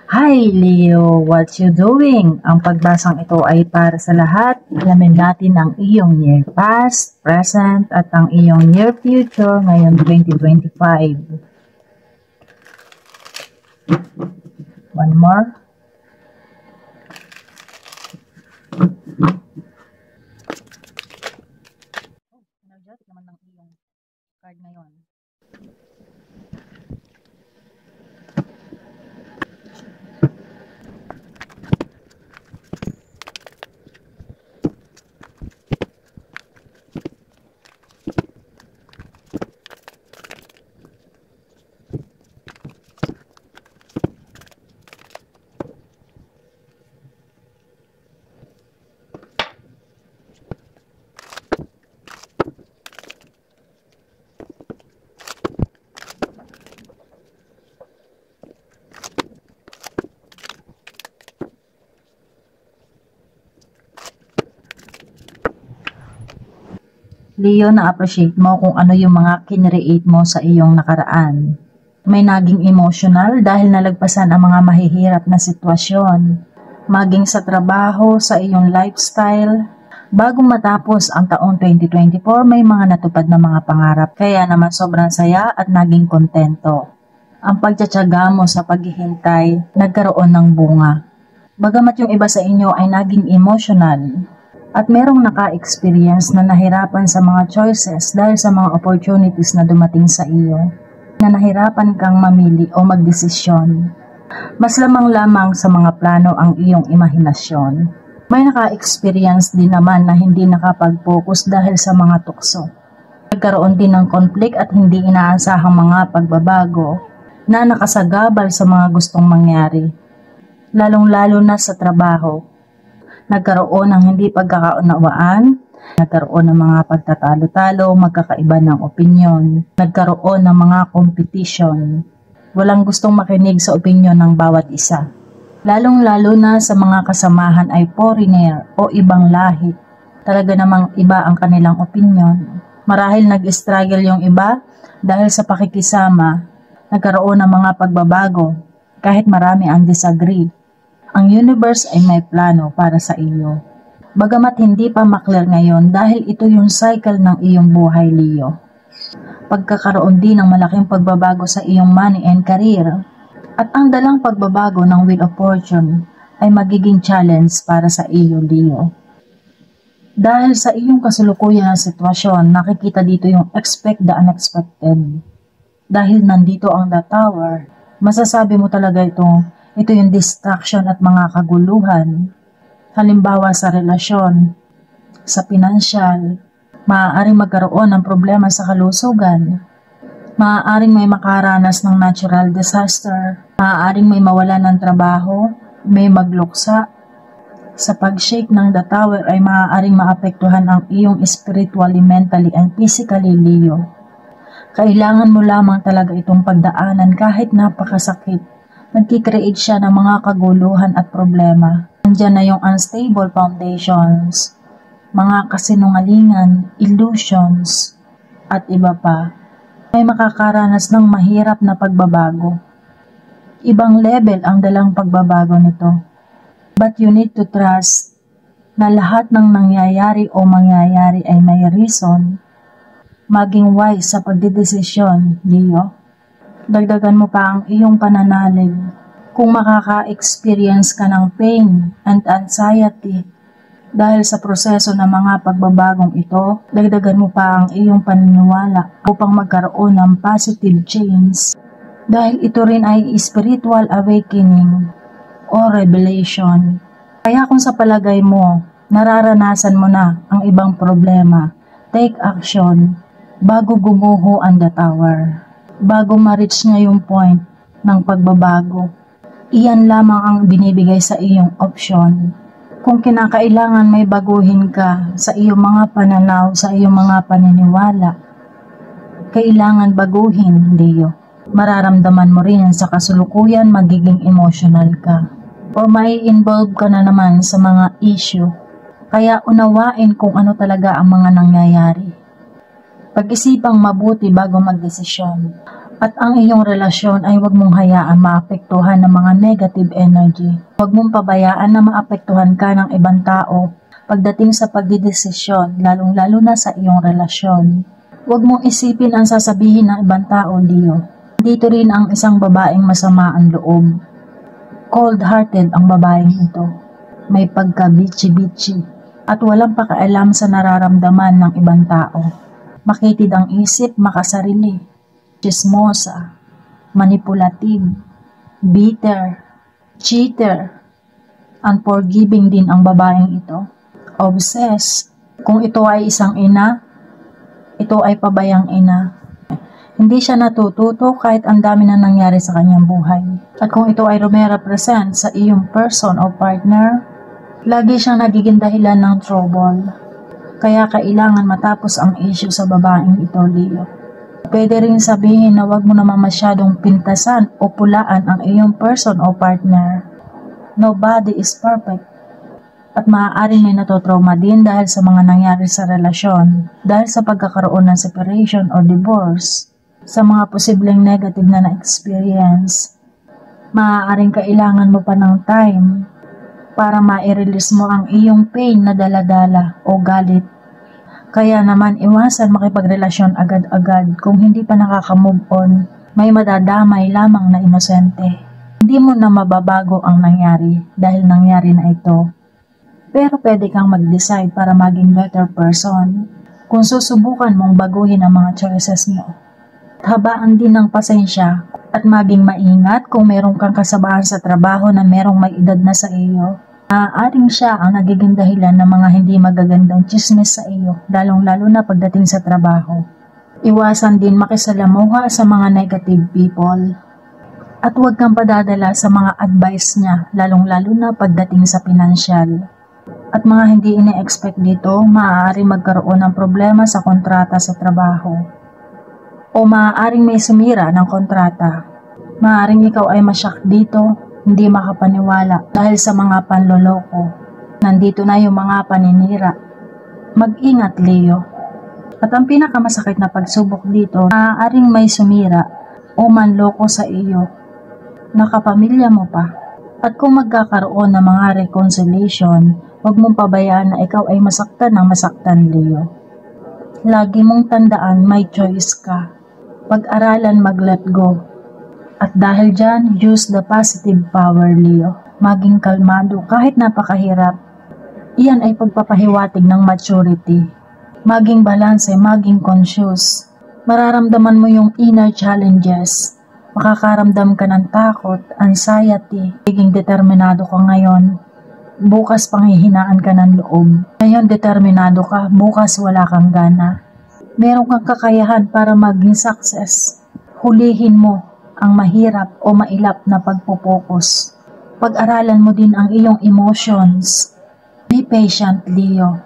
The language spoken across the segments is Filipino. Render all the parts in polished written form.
Hi Leo, what you doing? Ang pagbasang ito ay para sa lahat. Alamin natin ang iyong near past, present, at ang iyong near future ngayon 2025. One more. Energetic naman ng iyong card ngayon. Leo, na-appreciate mo kung ano yung mga kinreate mo sa iyong nakaraan. May naging emotional dahil nalagpasan ang mga mahihirap na sitwasyon. Maging sa trabaho, sa iyong lifestyle. Bago matapos ang taong 2024, may mga natupad na mga pangarap. Kaya naman sobrang saya at naging kontento. Ang pagtsatsaga mo sa paghihintay, nagkaroon ng bunga. Bagamat yung iba sa inyo ay naging emotional, at merong naka-experience na nahirapan sa mga choices dahil sa mga opportunities na dumating sa iyo, na nahirapan kang mamili o magdesisyon. Mas lamang sa mga plano ang iyong imahinasyon. May naka-experience din naman na hindi nakapag-focus dahil sa mga tukso. Nagkaroon din ng conflict at hindi inaasahang mga pagbabago na nakasagabal sa mga gustong mangyari, lalong-lalo na sa trabaho. Nagkaroon ng hindi pagkakaunawaan, nagkaroon ng mga pagtatalo-talo, magkakaiba ng opinyon, nagkaroon ng mga competition. Walang gustong makinig sa opinyon ng bawat isa. Lalong-lalo na sa mga kasamahan ay foreigner o ibang lahi. Talaga namang iba ang kanilang opinyon. Marahil nag-struggle yung iba dahil sa pakikisama, nagkaroon ng mga pagbabago kahit marami ang disagree. Ang universe ay may plano para sa iyo. Bagamat hindi pa maklear ngayon dahil ito yung cycle ng iyong buhay, Leo. Pagkakaroon din ng malaking pagbabago sa iyong money and career. At ang dalang pagbabago ng Wheel of Fortune ay magiging challenge para sa iyo, Leo. Dahil sa iyong kasalukuyan na sitwasyon, nakikita dito yung expect the unexpected. Dahil nandito ang The Tower, masasabi mo talaga ito yung distraction at mga kaguluhan. Halimbawa sa relasyon, sa pinansyal, maaaring magkaroon ng problema sa kalusugan, maaaring may makaranas ng natural disaster, maaaring may mawala ng trabaho, may magluksa. Sa pag-shake ng The Tower ay maaaring maapektuhan ang iyong spiritually, mentally, and physically, Leo. Kailangan mo lamang talaga itong pagdaanan kahit napakasakit. Nagkikreate siya ng mga kaguluhan at problema. Nandiyan na yung unstable foundations, mga kasinungalingan, illusions, at iba pa. May makakaranas ng mahirap na pagbabago. Ibang level ang dalang pagbabago nito. But you need to trust na lahat ng nangyayari o mangyayari ay may reason. Maging wise sa pagdedesisyon, Leo. Dagdagan mo pa ang iyong pananalig. Kung makaka-experience ka ng pain and anxiety dahil sa proseso ng mga pagbabagong ito, dagdagan mo pa ang iyong paniniwala upang magkaroon ng positive change. Dahil ito rin ay spiritual awakening o revelation. Kaya kung sa palagay mo, nararanasan mo na ang ibang problema, take action bago gumuho ang The Tower. Bago ma-reach niya yung point ng pagbabago. Iyan lamang ang binibigay sa iyong option. Kung kinakailangan may baguhin ka sa iyong mga pananaw, sa iyong mga paniniwala, kailangan baguhin, Leo. Mararamdaman mo rin sa kasulukuyan, magiging emotional ka. O may involve ka na naman sa mga issue. Kaya unawain kung ano talaga ang mga nangyayari. Pag-isipang mabuti bago magdesisyon. At ang iyong relasyon ay huwag mong hayaan maapektuhan ng mga negative energy. Huwag mong pabayaan na maapektuhan ka ng ibang tao pagdating sa pagdidesisyon, lalong-lalo na sa iyong relasyon. Huwag mong isipin ang sasabihin ng ibang tao, Leo. Dito rin ang isang babaeng masama ang loob. Cold-hearted ang babaeng ito. May pagka-bitchy-bitchy at walang pakialam sa nararamdaman ng ibang tao. Makitid ang isip, makasarili, chismosa, manipulative, bitter, cheater, unforgiving din ang babaeng ito. Obsessed. Kung ito ay isang ina, ito ay pabayang ina. Hindi siya natututo kahit ang dami na nangyari sa kanyang buhay. At kung ito ay rumerepresent sa iyong person o partner, lagi siyang nagiging dahilan ng trouble. Kaya kailangan matapos ang issue sa babaeng ito, Leo. Pwede rin sabihin na wag mo naman masyadong pintasan o pulaan ang iyong person o partner. Nobody is perfect. At maaaring may natotrauma din dahil sa mga nangyari sa relasyon, dahil sa pagkakaroon ng separation or divorce, sa mga posibleng negative na na-experience. Maaaring kailangan mo pa ng time para ma-release mo ang iyong pain na daladala o galit. Kaya naman iwasan makipagrelasyon agad-agad kung hindi pa nakaka-move on, may madadamay lamang na inosente. Hindi mo na mababago ang nangyari dahil nangyari na ito. Pero pwede kang mag-decide para maging better person kung susubukan mong baguhin ang mga choices mo. Habaan din ng pasensya at maging maingat kung meron kang kasabahan sa trabaho na merong may edad na sa iyo. Maaaring siya ang nagiging dahilan ng mga hindi magagandang chismis sa iyo, lalong-lalo na pagdating sa trabaho. Iwasan din makisalamuha sa mga negative people. At huwag kang padadala sa mga advice niya, lalong-lalo na pagdating sa pinansyal. At mga hindi ine-expect dito, maaaring magkaroon ng problema sa kontrata sa trabaho. O maaaring may sumira ng kontrata. Maaaring ikaw ay masyak dito, hindi makapaniwala dahil sa mga panloloko. Nandito na yung mga paninira. Mag-ingat, Leo. At ang pinakamasakit na pagsubok dito, maaaring may sumira o manloko sa iyo. Nakapamilya mo pa. At kung magkakaroon ng mga reconciliation, huwag mong pabayaan na ikaw ay masaktan ng masaktan, Leo. Lagi mong tandaan may choice ka. Pag-aralan mag-let go. At dahil dyan, use the positive power, Leo. Maging kalmado kahit napakahirap. Iyan ay pagpapahiwatig ng maturity. Maging balanse, maging conscious. Mararamdaman mo yung inner challenges. Makakaramdam ka ng takot, anxiety. Maging determinado ka ngayon. Bukas panghihinaan ka ng loob. Ngayon determinado ka, bukas wala kang gana. Meron kang kakayahan para maging success. Hulihin mo ang mahirap o mailap na pagpupokus. Pag-aralan mo din ang iyong emotions. Be patient, Leo.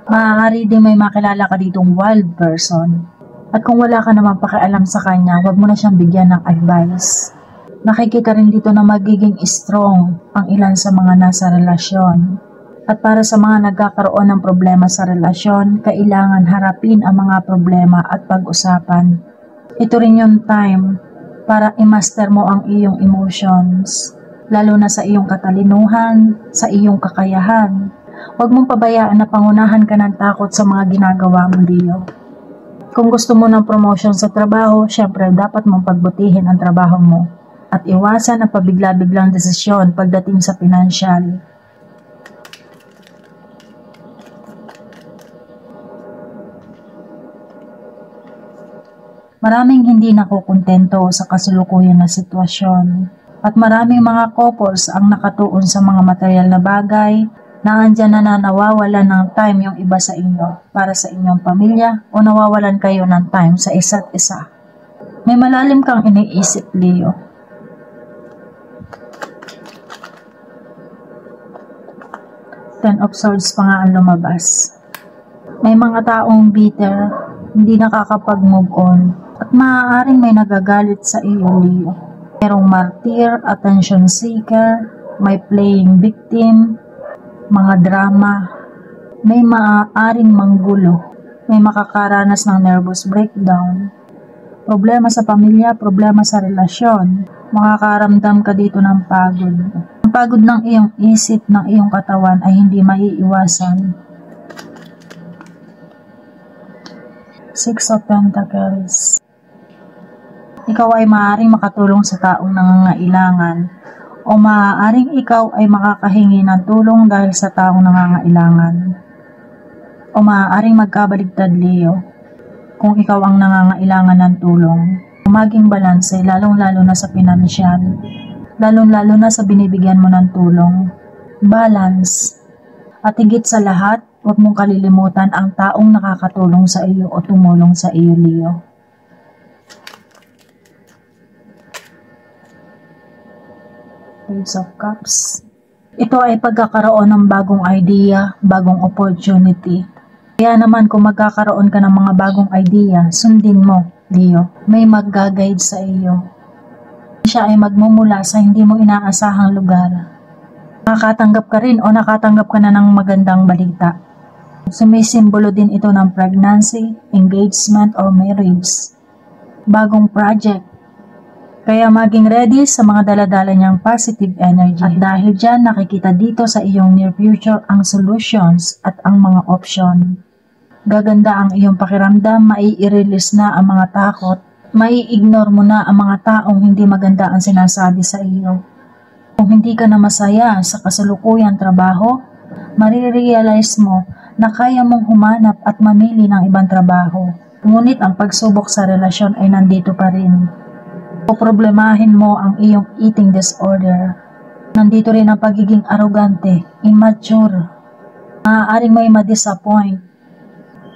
Maaari din may makilala ka ditong wild person. At kung wala ka naman pakialam sa kanya, huwag mo na siyang bigyan ng advice. Nakikita rin dito na magiging strong ang ilan sa mga nasa relasyon. At para sa mga nagkakaroon ng problema sa relasyon, kailangan harapin ang mga problema at pag-usapan. Ito rin yung time para i-master mo ang iyong emotions, lalo na sa iyong katalinuhan, sa iyong kakayahan. Huwag mong pabayaan na pangunahan ka ng takot sa mga ginagawa mo, Leo. Kung gusto mo ng promotion sa trabaho, syempre dapat mong pagbutihin ang trabaho mo at iwasan ang pabigla-biglang desisyon pagdating sa pinansyal. Maraming hindi nakukontento sa kasalukuyan na sitwasyon at maraming mga couples ang nakatuon sa mga material na bagay na andyan na nawawalan ng time yung iba sa inyo para sa inyong pamilya o nawawalan kayo ng time sa isa't isa. May malalim kang iniisip, Leo. Ten of Swords pa nga ang lumabas. May mga taong bitter, hindi nakakapag-move on, at maaaring may nagagalit sa iyo, Leo. Merong martyr, attention seeker, may playing victim, mga drama, may maaaring manggulo, may makakaranas ng nervous breakdown, Problema sa pamilya, problema sa relasyon. Makakaramdam ka dito ng pagod. Ang pagod ng iyong isip, ng iyong katawan ay hindi maiiwasan. Six of Pentacles. Ikaw ay maaaring makatulong sa taong nangangailangan o maaaring ikaw ay makakahingi ng tulong dahil sa taong nangangailangan. O maaaring magkabaligtad, Leo, kung ikaw ang nangangailangan ng tulong. Maging balanse, lalong-lalo na sa pinansyal, lalong-lalo na sa binibigyan mo ng tulong. Balance. At higit sa lahat, huwag mong kalilimutan ang taong nakakatulong sa iyo o tumulong sa iyo, Leo. Page of Cups. Ito ay pagkakaroon ng bagong idea, bagong opportunity. Kaya naman kung magkakaroon ka ng mga bagong idea, sundin mo, Leo. May mag-guide sa iyo. Siya ay magmumula sa hindi mo inaasahang lugar. Nakakatanggap ka rin o nakatanggap ka na ng magandang balita. Sumisimbolo din ito ng pregnancy, engagement, or marriage. Bagong project. Kaya maging ready sa mga daladala niyang positive energy. At dahil dyan, nakikita dito sa iyong near future ang solutions at ang mga option. Gaganda ang iyong pakiramdam, mai-release na ang mga takot, mai-ignore mo na ang mga taong hindi maganda ang sinasabi sa iyo. Kung hindi ka na masaya sa kasalukuyang trabaho, marirealize mo na kaya mong humanap at mamili ng ibang trabaho. Ngunit ang pagsubok sa relasyon ay nandito pa rin. O problemahin mo ang iyong eating disorder. Nandito rin ang pagiging arrogante, immature. Maaaring may ma-disappoint.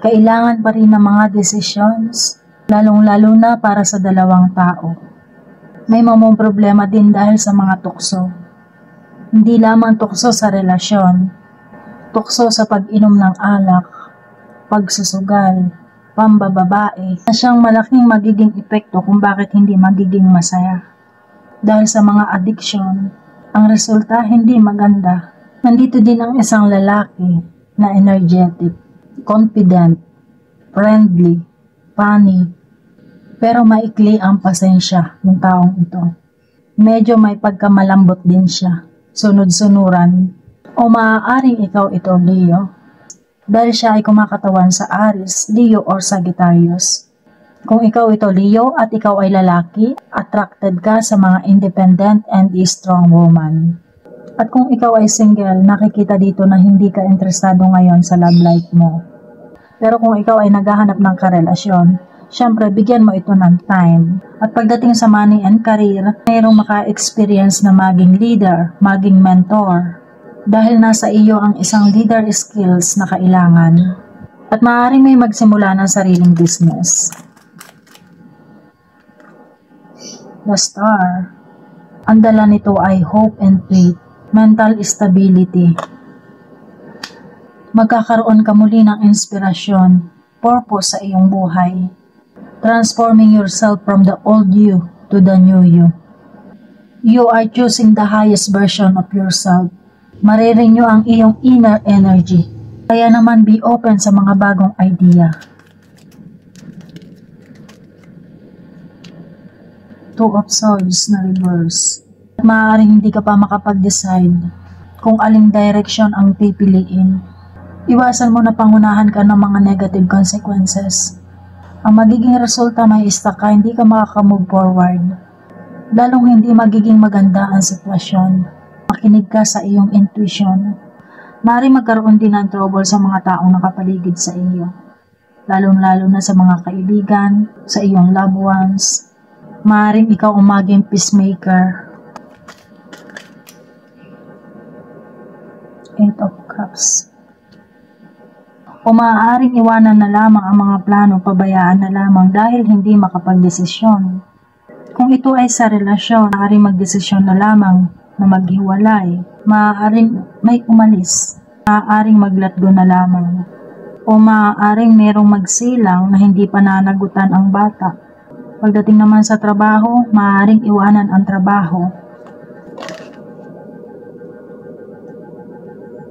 Kailangan pa rin ng mga decisions, lalong-lalo na para sa dalawang tao. May mamong problema din dahil sa mga tukso. Hindi lamang tukso sa relasyon, tukso sa pag-inom ng alak, pagsusugal, pambababae, na siyang malaking magiging epekto kung bakit hindi magiging masaya. Dahil sa mga addiction, ang resulta hindi maganda. Nandito din ang isang lalaki na energetic, confident, friendly, funny, pero maikli ang pasensya ng taong ito. Medyo may pagkamalambot din siya, sunod-sunuran, o maaaring ikaw ito, Leo, dahil siya ay kumakatawan sa Aries, Leo, or Sagittarius. Kung ikaw ito, Leo, at ikaw ay lalaki, attracted ka sa mga independent and strong woman. At kung ikaw ay single, nakikita dito na hindi ka interesado ngayon sa love life mo. Pero kung ikaw ay naghahanap ng karelasyon, syempre bigyan mo ito ng time. At pagdating sa money and career, mayroong maka-experience na maging leader, maging mentor. Dahil nasa iyo ang isang leader skills na kailangan. At maaaring may magsimula ng sariling business. The Star. Ang dala nito ay hope and faith, mental stability. Magkakaroon ka muli ng inspirasyon, purpose sa iyong buhay. Transforming yourself from the old you to the new you. You are choosing the highest version of yourself. Marirenew ang iyong inner energy. Kaya naman be open sa mga bagong idea. Two of Swords na reverse. Maaaring hindi ka pa makapag-decide kung aling direction ang pipiliin. Iwasan mo na pangunahan ka ng mga negative consequences. Ang magiging resulta may stuck ka, hindi ka makaka-move forward. Lalong hindi magiging maganda ang sitwasyon. Makinig ka sa iyong intuition. Maaaring magkaroon din ng trouble sa mga taong nakapaligid sa iyo. Lalong-lalo na sa mga kaibigan, sa iyong loved ones. Maaaring ikaw ang maging peacemaker. Eight of Cups. O maaaring iwanan na lamang ang mga plano, pabayaan na lamang dahil hindi makapagdesisyon. Kung ito ay sa relasyon, maaaring magdesisyon na lamang na maghiwalay, maaaring may umalis, maaaring maglatgo na lamang, o maaaring merong magsilang na hindi pa nanagutan ang bata. Pagdating naman sa trabaho, maaaring iwanan ang trabaho.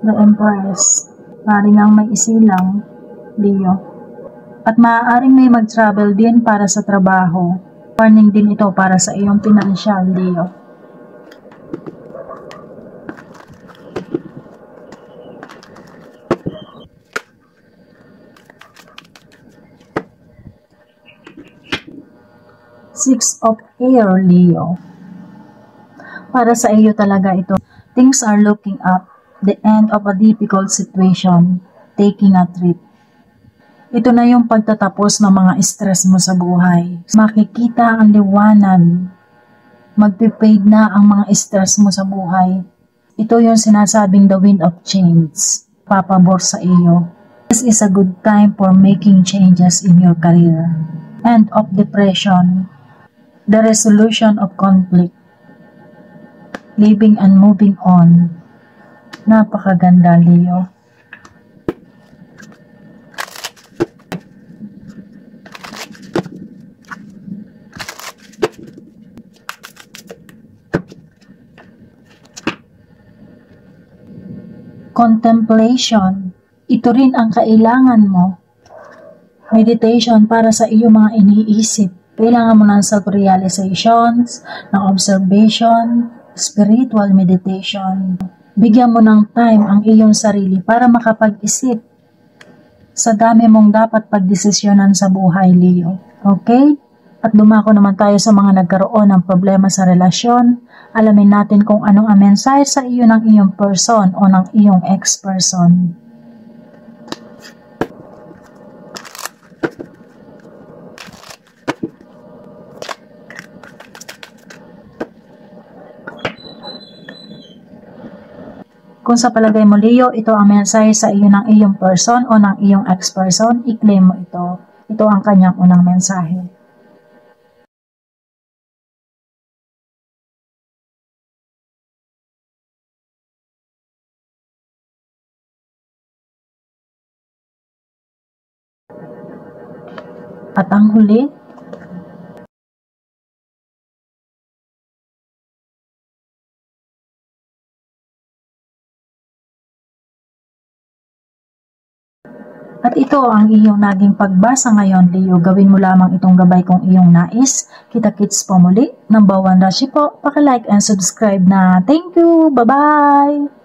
The Empress, maaaring ang may isilang, Leo. At maaaring may mag-travel din para sa trabaho. Warning din ito para sa iyong pinansyal, Leo. Six of Air, Leo. Para sa iyo talaga ito. Things are looking up. The end of a difficult situation. Taking a trip. Ito na yung pagtatapos ng mga stress mo sa buhay. Makikita ang liwanag. Magpipade na ang mga stress mo sa buhay. Ito yung sinasabing the wind of change. Papabor sa iyo. This is a good time for making changes in your career. End of depression. The resolution of conflict. Living and moving on. Napakaganda, Leo. Contemplation. Ito rin ang kailangan mo. Meditation para sa iyong mga iniisip. Kailangan mo ng self-realizations, ng observation, spiritual meditation. Bigyan mo ng time ang iyong sarili para makapag-isip sa dami mong dapat pagdesisyonan sa buhay, Leo. Okay? At dumako naman tayo sa mga nagkaroon ng problema sa relasyon. Alamin natin kung anong ang mensahe sa iyo ng iyong person o ng iyong ex-person. Kung sa palagay mo, Leo, ito ang mensahe sa iyo ng iyong person o ng iyong ex-person, i-claim mo ito. Ito ang kanyang unang mensahe. At ang huli, at ito ang iyong naging pagbasa ngayon, Leo. Gawin mo lamang itong gabay kung iyong nais. Kita-kits po muli. Number 1 Rashi po. Paki-like and subscribe na. Thank you. Bye-bye.